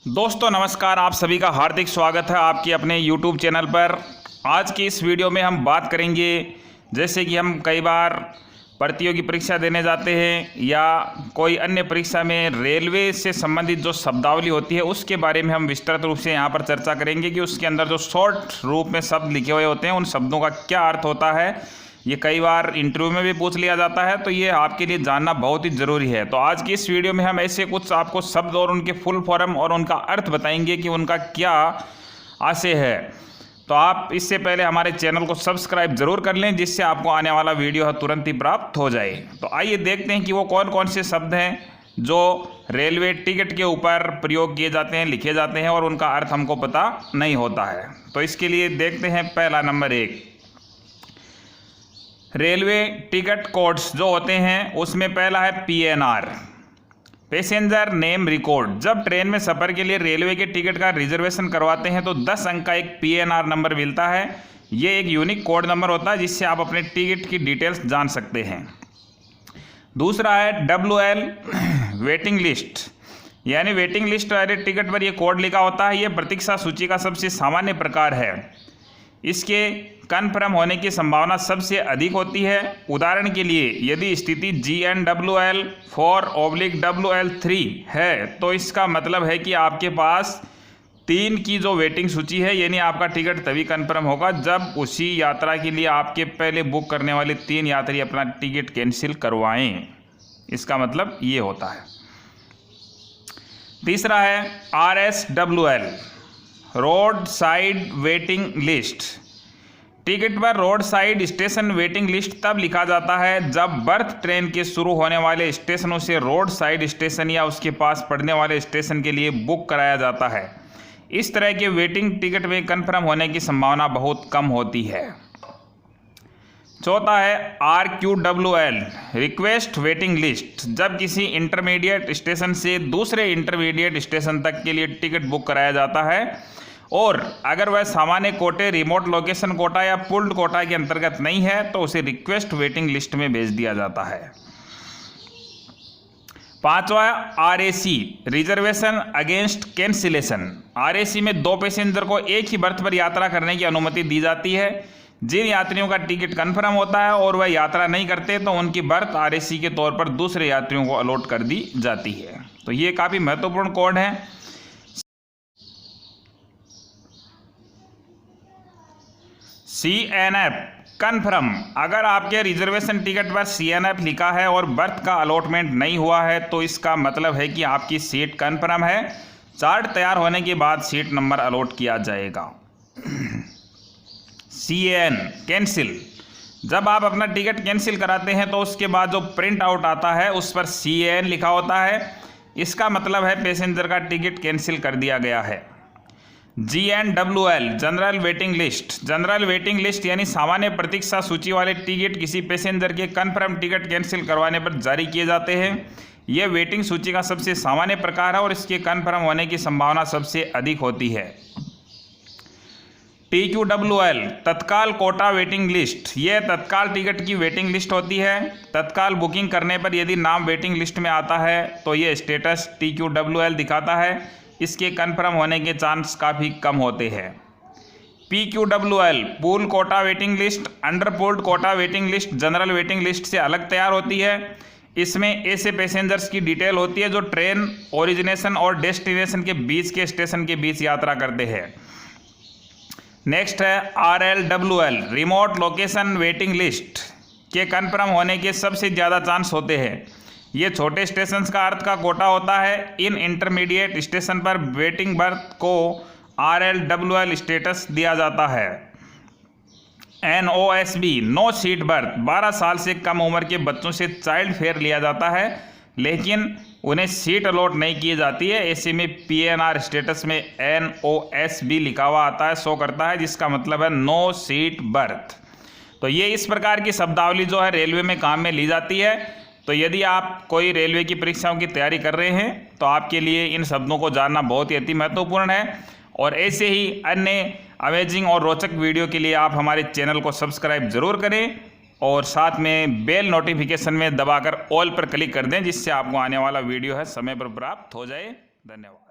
दोस्तों नमस्कार, आप सभी का हार्दिक स्वागत है आपके अपने YouTube चैनल पर। आज की इस वीडियो में हम बात करेंगे, जैसे कि हम कई बार प्रतियोगी परीक्षा देने जाते हैं या कोई अन्य परीक्षा में रेलवे से संबंधित जो शब्दावली होती है उसके बारे में हम विस्तृत रूप से यहाँ पर चर्चा करेंगे कि उसके अंदर जो शॉर्ट रूप में शब्द लिखे हुए होते हैं उन शब्दों का क्या अर्थ होता है। ये कई बार इंटरव्यू में भी पूछ लिया जाता है, तो ये आपके लिए जानना बहुत ही ज़रूरी है। तो आज की इस वीडियो में हम ऐसे कुछ आपको शब्द और उनके फुल फॉर्म और उनका अर्थ बताएंगे कि उनका क्या आशय है। तो आप इससे पहले हमारे चैनल को सब्सक्राइब जरूर कर लें, जिससे आपको आने वाला वीडियो है तुरंत ही प्राप्त हो जाए। तो आइए देखते हैं कि वो कौन कौन से शब्द हैं जो रेलवे टिकट के ऊपर प्रयोग किए जाते हैं, लिखे जाते हैं और उनका अर्थ हमको पता नहीं होता है। तो इसके लिए देखते हैं पहला नंबर 1, रेलवे टिकट कोड्स जो होते हैं उसमें पहला है PNR, पैसेंजर नेम रिकॉर्ड। जब ट्रेन में सफ़र के लिए रेलवे के टिकट का रिजर्वेशन करवाते हैं तो 10 अंक का एक PNR नंबर मिलता है। ये एक यूनिक कोड नंबर होता है जिससे आप अपने टिकट की डिटेल्स जान सकते हैं। दूसरा है WL वेटिंग लिस्ट, यानी वेटिंग लिस्ट वाले टिकट पर यह कोड लिखा होता है। यह प्रतीक्षा सूची का सबसे सामान्य प्रकार है। इसके कन्फर्म होने की संभावना सबसे अधिक होती है। उदाहरण के लिए यदि स्थिति GNWL 4/WL3 है तो इसका मतलब है कि आपके पास 3 की जो वेटिंग सूची है, यानी आपका टिकट तभी कन्फर्म होगा जब उसी यात्रा के लिए आपके पहले बुक करने वाले 3 यात्री अपना टिकट कैंसिल करवाएं। इसका मतलब ये होता है। तीसरा है RSWL, road side waiting list. Ticket पर road side station waiting list तब लिखा जाता है जब बर्थ ट्रेन के शुरू होने वाले स्टेशनों से रोड साइड स्टेशन या उसके पास पड़ने वाले स्टेशन के लिए बुक कराया जाता है। इस तरह के वेटिंग टिकट में कन्फर्म होने की संभावना बहुत कम होती है। चौथा है RQWL, रिक्वेस्ट वेटिंग लिस्ट। जब किसी इंटरमीडिएट स्टेशन से दूसरे इंटरमीडिएट स्टेशन तक के लिए टिकट बुक कराया जाता है और अगर वह सामान्य कोटे, रिमोट लोकेशन कोटा या पुल्ड कोटा के अंतर्गत नहीं है तो उसे रिक्वेस्ट वेटिंग लिस्ट में भेज दिया जाता है। पांचवा RAC, reservation against cancellation. RAC में 2 पैसेंजर को एक ही बर्थ पर यात्रा करने की अनुमति दी जाती है। जिन यात्रियों का टिकट कन्फर्म होता है और वह यात्रा नहीं करते तो उनकी बर्थ RAC के तौर पर दूसरे यात्रियों को अलॉट कर दी जाती है। तो ये काफ़ी महत्वपूर्ण कोड है। CNF कन्फर्म, अगर आपके रिजर्वेशन टिकट पर CNF लिखा है और बर्थ का अलॉटमेंट नहीं हुआ है तो इसका मतलब है कि आपकी सीट कन्फर्म है। चार्ट तैयार होने के बाद सीट नंबर अलॉट किया जाएगा। CAN कैंसिल, जब आप अपना टिकट कैंसिल कराते हैं तो उसके बाद जो प्रिंट आउट आता है उस पर CAN लिखा होता है। इसका मतलब है पैसेंजर का टिकट कैंसिल कर दिया गया है। GNWL, general waiting list. General waiting list यानी सामान्य प्रतीक्षा सूची वाले टिकट किसी पैसेंजर के कन्फर्म टिकट कैंसिल करवाने पर जारी किए जाते हैं। यह वेटिंग सूची का सबसे सामान्य प्रकार है और इसके कन्फर्म होने की संभावना सबसे अधिक होती है। TQWL, तत्काल कोटा वेटिंग लिस्ट। यह तत्काल टिकट की वेटिंग लिस्ट होती है। तत्काल बुकिंग करने पर यदि नाम वेटिंग लिस्ट में आता है तो यह स्टेटस TQWL दिखाता है। इसके कन्फर्म होने के चांस काफ़ी कम होते हैं। PQWL, pool quota waiting list. Under pooled quota waiting list general waiting list से अलग तैयार होती है। इसमें ऐसे पैसेंजर्स की डिटेल होती है जो ट्रेन ओरिजिनेशन और डेस्टिनेशन के बीच के स्टेशन के बीच यात्रा करते हैं। नेक्स्ट है RLWL, remote location waiting list के कन्फर्म होने के सबसे ज़्यादा चांस होते हैं। ये छोटे स्टेशन का अर्थ का कोटा होता है। इन इंटरमीडिएट स्टेशन पर वेटिंग बर्थ को RLWL स्टेटस दिया जाता है। NOSB, no seat birth. 12 साल से कम उम्र के बच्चों से चाइल्ड फेयर लिया जाता है लेकिन उन्हें सीट अलॉट नहीं की जाती है। ऐसे में PNR स्टेटस में NOSB लिखा हुआ आता है, शो करता है, जिसका मतलब है नो सीट बर्थ। तो ये इस प्रकार की शब्दावली जो है रेलवे में काम में ली जाती है। तो यदि आप कोई रेलवे की परीक्षाओं की तैयारी कर रहे हैं तो आपके लिए इन शब्दों को जानना बहुत ही अति महत्वपूर्ण है। और ऐसे ही अन्य अमेजिंग और रोचक वीडियो के लिए आप हमारे चैनल को सब्सक्राइब जरूर करें और साथ में बेल नोटिफिकेशन में दबाकर ऑल पर क्लिक कर दें, जिससे आपको आने वाला वीडियो है समय पर प्राप्त हो जाए। धन्यवाद।